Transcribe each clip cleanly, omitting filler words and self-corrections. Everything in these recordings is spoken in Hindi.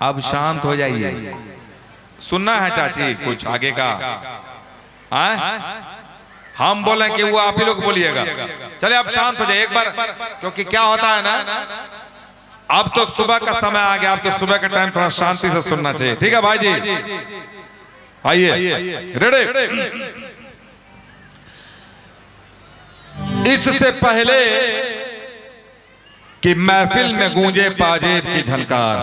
अब शांत हो जाइए। सुनना है चाची कुछ आगे का? हम बोले कि वो आप ही लोग बोलिएगा। चले अब शांत हो जाए एक बार, क्योंकि क्या होता है ना, अब तो सुबह का समय आ गया, अब तो सुबह का टाइम थोड़ा शांति से सुनना चाहिए। ठीक है भाई जी, आइए रेडी। इससे पहले कि महफिल में गूंजे पाजेब की झनकार,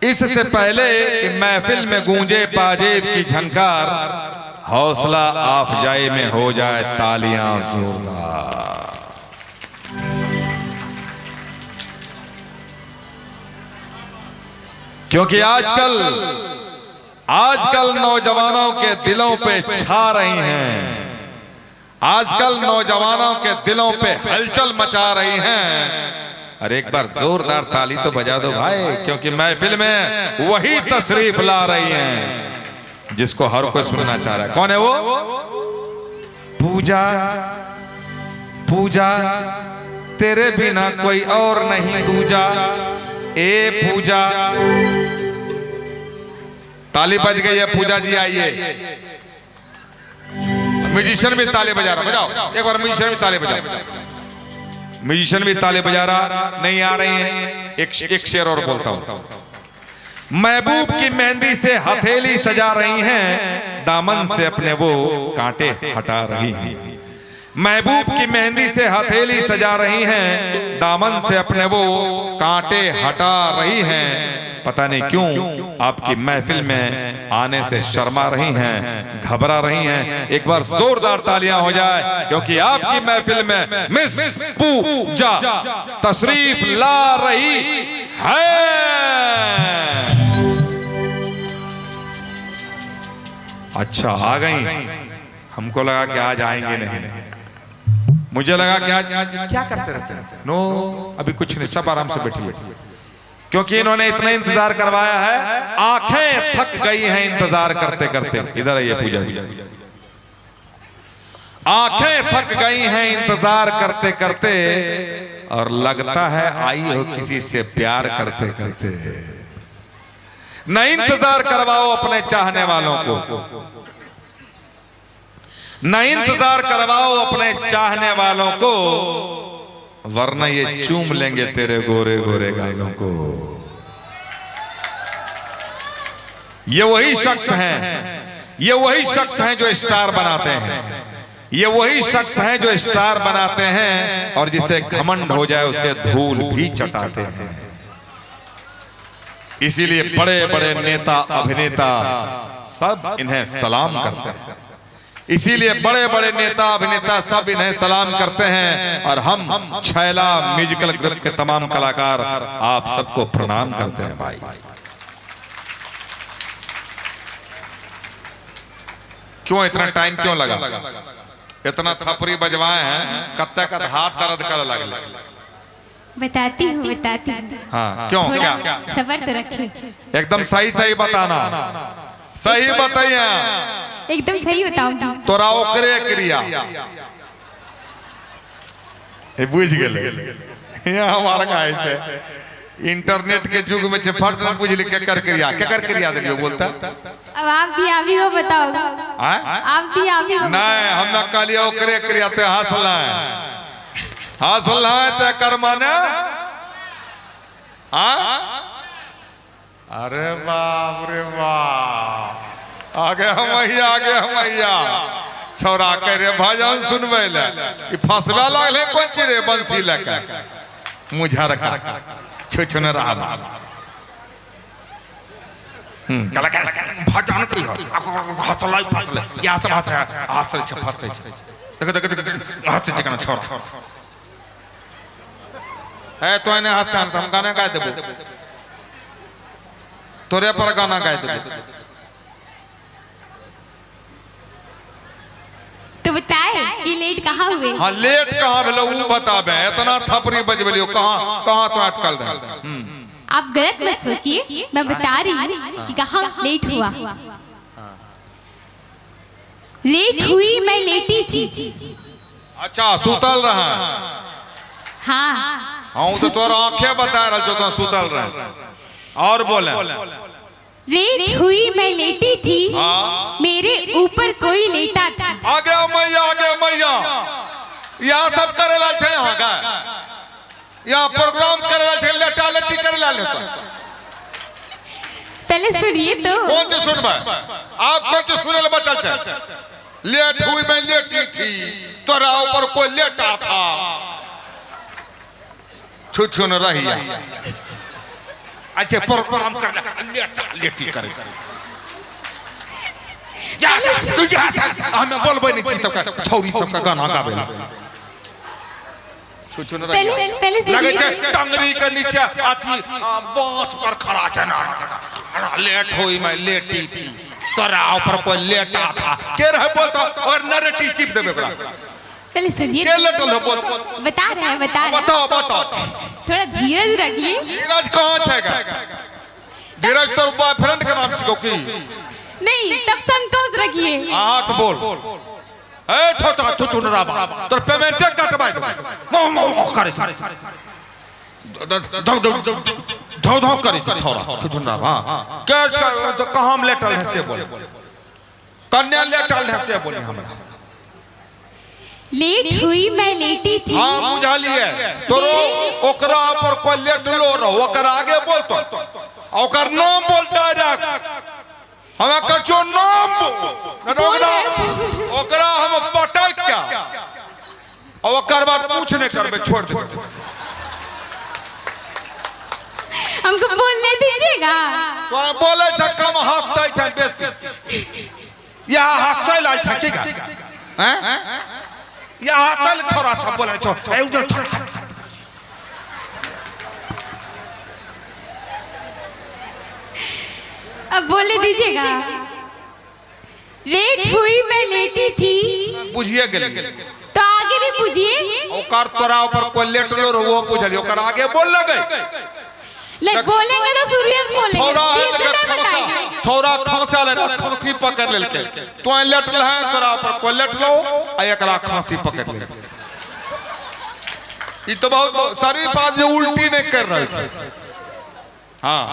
इससे पहले कि महफिल में गूंजे पाजेब की झनकार, हौसला आफजाई में हो जाए तालियां जोरदार। क्योंकि आजकल नौजवानों के दिलों पे छा रही हैं, आजकल नौजवानों के दिलों पे हलचल मचा रही हैं। और एक बार जोरदार ताली तो बजा दो भाई, क्योंकि महफिल में वही तशरीफ ला रही हैं जिसको हर कोई सुनना चाह रहा है। कौन है वो? पूजा पूजा तेरे बिना कोई और नहीं दूजा, ए पूजा। ताली बज गई है, पूजा जी आइए। म्यूजिशियन भी ताली बजा रहा, बजाओ एक बार। म्यूजिशियन भी ताली बजाओ, म्यूजिशियन भी ताली बजा रहा। नहीं आ रही है, एक शेर और बोलता हूं। महबूब की मेहंदी से हथेली सजा रही हैं, दामन से अपने वो कांटे हटा रही हैं। महबूब की मेहंदी से हथेली सजा रही हैं, दामन से अपने वो कांटे हटा रही हैं। पता नहीं क्यों आपकी महफिल में आने से शर्मा रही हैं, घबरा रही हैं। एक बार जोरदार तालियां हो जाए, क्योंकि आपकी महफिल में मिस पूजा तशरीफ ला रही है। अच्छा आ गई, हमको लगा कि आज आएंगे नहीं, मुझे लगा कि आज क्या करते रहते हैं। नो, अभी कुछ नहीं, सब आराम से बैठिए, क्योंकि इन्होंने इतना इंतजार करवाया है, आंखें थक गई हैं इंतजार करते करते। इधर आइए पूजा जी, आंखें थक गई हैं इंतजार करते करते, और लगता है आई हो किसी से प्यार करते करते। न इंतजार करवाओ अपने चाहने वालों को, न इंतजार करवाओ अपने चाहने वालों को, वरना ये चूम लेंगे तेरे गोरे गोरे गालों को। ये वही शख्स हैं, ये वही शख्स हैं जो स्टार बनाते हैं, ये वही शख्स हैं जो स्टार बनाते हैं, और जिसे घमंड हो जाए उसे धूल भी चटाते हैं। इसीलिए बड़े बड़े नेता अभिनेता सब इन्हें सलाम करते हैं, इसीलिए बड़े बड़े नेता अभिनेता सब इन्हें सलाम करते हैं। और हम छैला म्यूजिकल ग्रुप के तमाम कलाकार आप सबको प्रणाम करते हैं भाई। क्यों इतना टाइम क्यों लगा? इतना थपरी बजवाए हैं, कत्ते का हाथ दर्द कर लगा। बताती हूँ। हाँ क्यों, क्या सब्र तो रखिए। एकदम सही सही बताना, सही बताइए, एकदम सही बताऊंगी। तोरा ओकरे क्रिया बुझ गए। हमारा का ऐसे इंटरनेट के युग में फर्ज न बुझ लिख कर क्रिया देखियो बोलता। अब आप भी हो बताओ, आप भी नहीं, हम न कहलिए ओकरे क्रिया ते हंसला है ते कर माने। अरे बाप रे बाप, आगे हमैया छौरा कह रे भजन सुनबे ले, फसबे लगले कोन चीज रे बंसी लेके मुझर का छुछन रहा। कलाकार भजन करियो हसलाई फसले या सब हंसे फसे देख हंसे चिकन छोरा है तो इन्हें हंसन हम गाना गा देबो, तोरे पर गाना गा देबो। तो बताए कि लेट कहाँ हुए? हाँ लेट कहाँ भेलो वो बताबे, इतना थपरी बजबलियो कहाँ तो अटकल रहे। आप गलत मत सोचिए, मैं बता रही हूँ कि कहाँ लेट हुआ। लेट हुई, मैं लेटी थी। अच्छा सुतल रहा? हाँ हाँ तो तोर आंखें बता रहा जो तो सुतल रहा। और बोले लेट हुई मैं लेटी थी, मेरे ऊपर कोई लेटा था। आ गया मैया यहाँ सब करेला छे, यहाँ का यहाँ प्रोग्राम करेला छे, लेटा लेटी करेला लेता। पहले सुनिए तो। कौन से सुनबा आप, कौन से सुने ले बचल छे? लेट हुई मैं लेटी थी, तोरा ऊपर कोई लेटा था। छुछू न रहिया। अच्छा प्रोग्राम कर लेटा लेटी करे। या तू जा हम बोलबे नहीं चीज सबका, छौरी सबका गाना गावे। छुछू न रहिया। पहले लगे छे टंगरी के नीचे अथी बांस पर खड़ा छे ना। लेट हुई मैं लेटी थी, तोरा ऊपर कोई लेटा था। के रहे बोलता और नरेटी चिप देबे बड़ा। पहले सुनिए। के लेटल हो बोल। बता रहे हैं बताओ। थोड़ा धीरज रखिए। धीरज कहाँ छेगा? धीरज तो बॉयफ्रेंड के नाम छिको की? नहीं, तब संतोष रखिए। हाँ तो बोल। ए छोटा छुछू न रहा, तोर पेमेंट कटवाई दो। मो करे धो करे छोरा छुछू न रहा। हां के तो कहां हम लेटल है से बोल। कन्या लेटल है से बोली हमरा। लेट हुई मैं लेटी थी। हाँ बुझालिए तोरो ओकरा ऊपर कोई लेटलो रहो, ओकरा आगे बोल तो ओकर नाम बोल डायरेक्ट। हमें कछो नाम ओकरा हम पटक क्या और ओकर बाद कुछ नहीं करबे, छोड़ दे। हमको बोलने दीजिएगा। तो बोले छ कम हंसै छ बेसी। यह हंसै लाय छ की का? हैं? यह हंसल छोरा सब बोले छो। ए उधर छोरा। अब बोलने दीजिएगा। लेट हुई मैं लेटी थी। बुझिए गेली। तो आगे भी पूछिए। ओकर तोरा ऊपर कोई लेटलो रो वो बुझली, ओकर आगे बोल लगे। ले बोलेंगे तो सीरियस बोलेंगे। छोरा खांसा ले खांसी पकड़ लेलके। तो लेटल है तोरा ऊपर कोई लेटलो आ एकरा खांसी पकड़ ले। ई तो बहुत सारी बात में उल्टी नहीं कर रहे छे। हां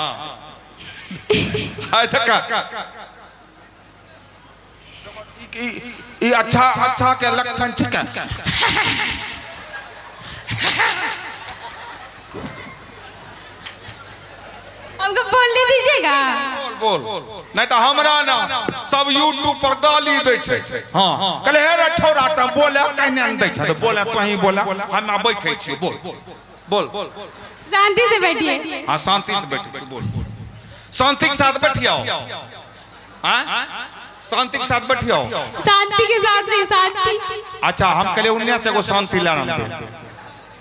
हाय तक ई अच्छा के लक्षण छिके। हमको बोलने दीजिएगा। बोल नहीं तो हमरा ना सब यूट्यूब पर गाली दे छे। हां कहले हे रे छोरा त बोले कहने न दे छे, तो बोले तो ही बोला हम बैठे छी। बोल शांति से बैठिए। हां शांति से बैठिए। बोल शांति के साथ बैठियो। हां शांति के साथ बैठियो। शांति के साथ नहीं, शांति। अच्छा हम कहले उन्ने से को शांति लाना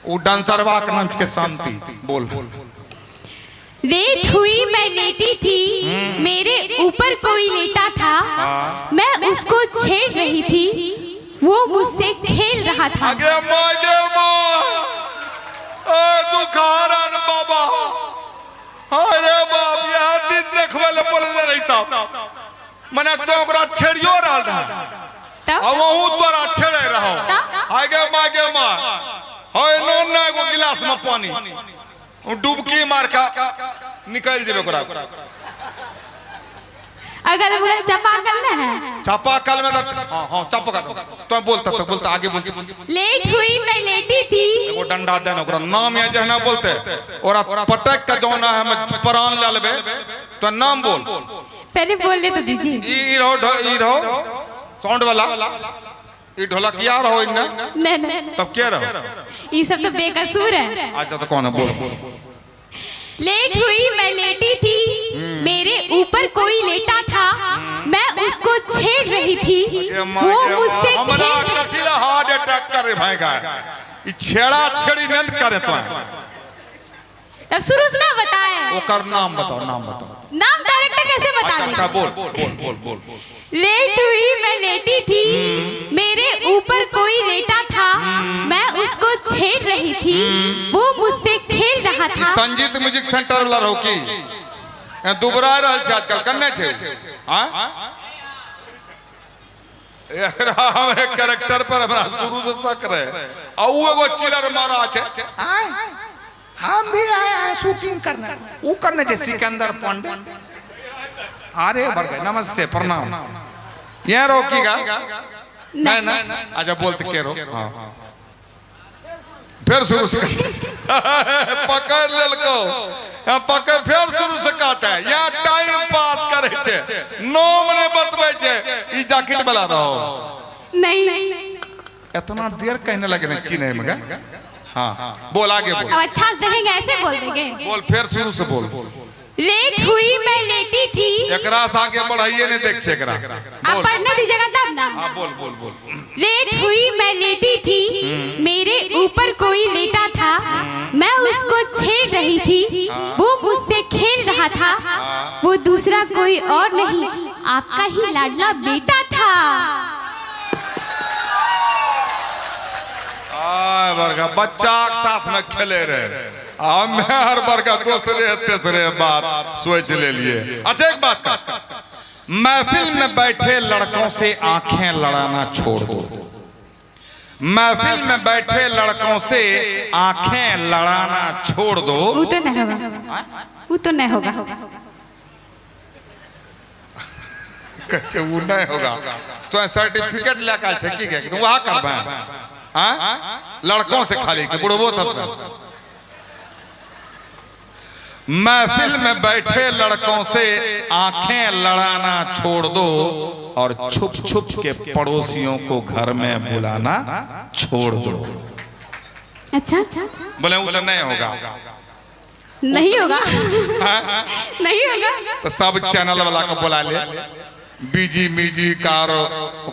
वो डांसरवा के नाम के शांति। बोल लेट हुई मैं लेटी थी, मेरे ऊपर कोई लेटा था। मैं उसको छेड़ रही थी, वो मुझसे खेल रहा था। आगे माँ दुखारन बाबा। अरे बाप यार दिन देखवे ले बोलने रही था। मने तो ओकरा छेड़ियो रहल रहा। अब वहु तोरा छेड़े रहो। आगे माँ होय नो ना एगो गिलास में पानी डुबकी मार का निकल जेबे ओकरा। अगर चापाकल ना है, चापाकल में हां चापाकल तो बोलता आगे बोल। लेट हुई मैं लेटी थी। एगो डंडा देना ओकरा नाम या जहना बोलते और पटक का जोना है हम प्राण ले लेबे तो नाम बोल। पहले बोलने तो दीजिए। ई रहो साउंड वाला ई ढोलक यार हो इन्ना। नहीं तब क्या रहो? ये सब तो बेकसूर है। अच्छा तो कौन है? बोल। लेट हुई मैं लेटी थी, मेरे ऊपर कोई लेटा था। मैं उसको छेड़ रही थी, वो मुझसे हमरा कथिला हार्ट अटैक करे भाईगा। ई छेड़ा छेड़ी नंद करे तो तब शुरू से ना बताया। ओकर नाम बताओ। नाम डायरेक्ट कैसे बता दें? अच्छा बोल। लेट हुई मैं लेटी थी, मेरे ऊपर कोई लेटा था। मैं उसको छेड़ रही थी, वो मुझसे खेल रहा था। संजीत म्यूजिक सेंटर वाला रहो की दुबरा रहल छै आजकल कन्ने छै। हां एकरा हमरे कैरेक्टर पर हमरा शुरू से शक रहे। आ उ एगो चिलर मारा छै। हम भी आए शूटिंग करने, वो करने जैसे सिकंदर पांडे। अरे बरगद नमस्ते प्रणाम। यहाँ रोकीगा नहीं ना? अच्छा बोलते के रो। हाँ फिर शुरू से पकड़ ललको, पकड़ फिर शुरू से कहता है यहाँ टाइम पास करे छे, नो मने बतबै छे ई जैकेट वाला रहो। नहीं इतना देर कहने लगे ना चीने में। हाँ बोल आगे बोल। अब अच्छा देखेंगे ऐसे बोल देंगे। बोल फिर शुरू से बोल। लेट हुई मैं लेटी थी। एकरा से आगे बढ़ाइए नहीं देख एकरा। आप पढ़ने दीजिएगा तब ना। हाँ बोल बोल बोल। लेट हुई मैं लेटी थी, मेरे ऊपर कोई लेटा था, मैं उसको छेड़ रही थी, वो मुझसे खेल रहा था, वो दूसरा कोई और नहीं आपका ही लाडला बेटा था। बरगा बच्चा के साथ में खेले रहे, मैं हर बरगा दूसरे तीसरे बात सोच ले लिए। अच्छा एक बात का, महफिल में बैठे लड़कों से आंखें लड़ाना छोड़ दो। महफिल में बैठे लड़कों से आंखें लड़ाना छोड़ दो। वो तो नहीं होगा, वो तो नहीं होगा। कच्चे वो नहीं होगा तो सर्टिफिकेट लेकर छकी के तुम वहां करबा। हाँ लड़कों से खाली के बुढ़बो सबसे। महफिल में बैठे लड़कों से आंखें लड़ाना छोड़ दो और छुप छुप के पड़ोसियों को घर में बुलाना छोड़ दो। अच्छा बोले वो तो नहीं होगा। नहीं होगा नहीं होगा तो सब चैनल वाला को बुला ले। बीजी मीजी कार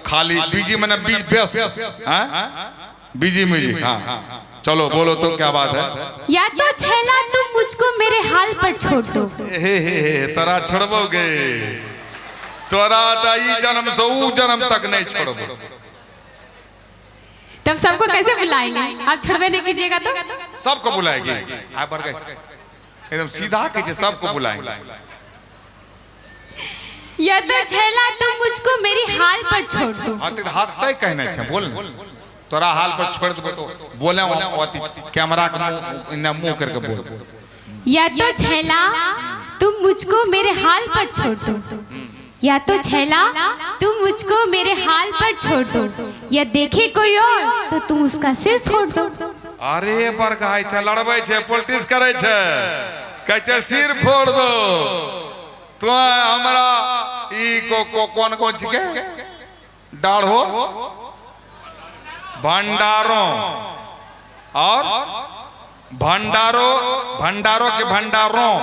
खाली बीजी मैंने बीज व्यस्त। बीजी मीजी। हाँ चलो बोलो तो क्या बात है। या तो छेला तुम मुझको मेरे हाल पर छोड़ दो। हे तोरा छोड़बोगे, तोरा ई जन्म से ऊ जन्म तक नहीं छोड़बो। तब सबको कैसे बुलाएंगे? आप छोड़वे नहीं कीजिएगा तो सबको बुलाएगी। एकदम सीधा कीजिए, सबको बुलाएंगे। या तो छेला तुम मुझको मेरी हाल पर छोड़ दो। हाथ से कहने छे बोल, तोरा हाल पर छोड़ दो तो बोले कैमरा का मुंह करके बोल। या तो छेला तुम मुझको मेरे हाल पर छोड़ दो, या तो छेला तुम मुझको मेरे हाल पर छोड़ दो, या देखे कोई और तो तुम उसका सिर फोड़ दो। अरे पर कहां से लड़बै छे, पॉलिटिक्स करे छे, कहै सिर फोड़ दो। तो हमरा ई को कौन कौन छिके डाढ़ो भंडारों और भंडारों के भंडारों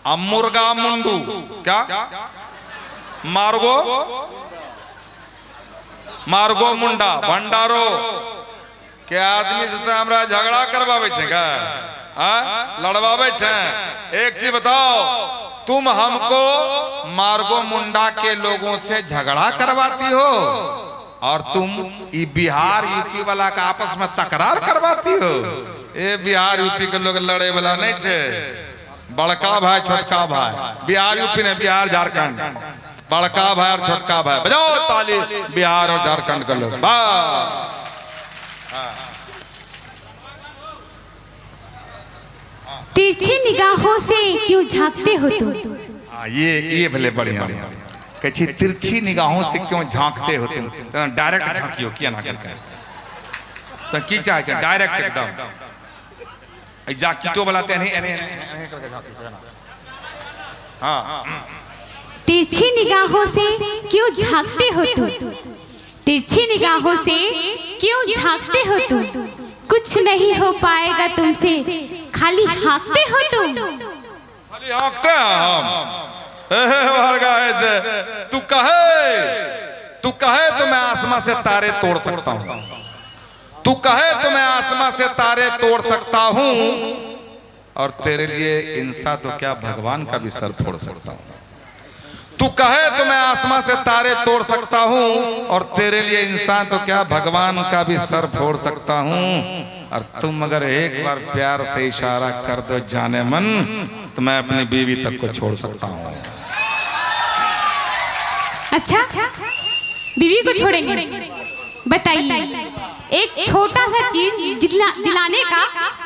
अब मुर्गा मुंडू क्या मार्गो मुंडा भंडारो के आदमी से हमरा झगड़ा करवावे छे का लड़वावे छे। एक चीज बताओ, तुम हमको मार्गो मुंडा के लोगों से झगड़ा करवाती हो और तुम ये बिहार यूपी वाला का आपस में तकरार करवाती हो। ये बिहार यूपी के लोग लड़े वाला नहीं छे, बड़का भाई छोटका भाई। बिहार यूपी ने बिहार झारखंड, बड़का भाई और छोटका भाई। बजाओ ताली बिहार और झारखंड के लोग। तिरछी निगाहों से क्यों झांकते हो तुम? ये भले बढ़िया कही तिरछी निगाहों से क्यों झांकते हो तुम। डायरेक्ट झांकियो किया ना करके तो की चाहे डायरेक्ट एकदम जाकीटो बुलाते नहीं। हाँ तिरछी निगाहों से क्यों झांकते हो तुम? तिरछी निगाहों से क्यों झांकते हो तुम? कुछ नहीं हो पाएगा तुमसे, खाली हाँकते हो तुम। खाली हाँकते हैं हम। तू कहे तो मैं आसमां से तारे तोड़ सकता हूँ। तू कहे तो मैं आसमां से तारे तोड़ सकता हूँ और तेरे लिए इंसान तो क्या भगवान का भी सर फोड़ सकता हूँ। तू कहे तो मैं आसमां से तारे तोड़ सकता हूँ और तेरे लिए इंसान तो क्या भगवान का भी सर फोड़ सकता हूँ। और तुम अगर एक बार प्यार से इशारा कर दो जाने मन तो मैं अपनी बीवी तक को छोड़ सकता हूँ। अच्छा बीवी को छोड़ेंगे? बताइए, एक छोटा सा चीज दिलाने का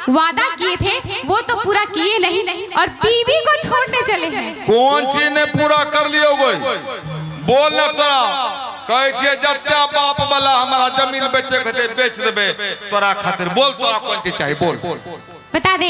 वादा किए थे, वो तो पूरा किए नहीं और बीवी को छोड़ने चले हैं। कौन चीज ने पूरा कर लियो गई? बोल ना तोरा कहे छे जत्या बाप वाला हमारा जमीन बेचे खातिर बेच देबे तोरा खातिर। बोल तोरा कौन चीज चाहिए? बोल बता दे।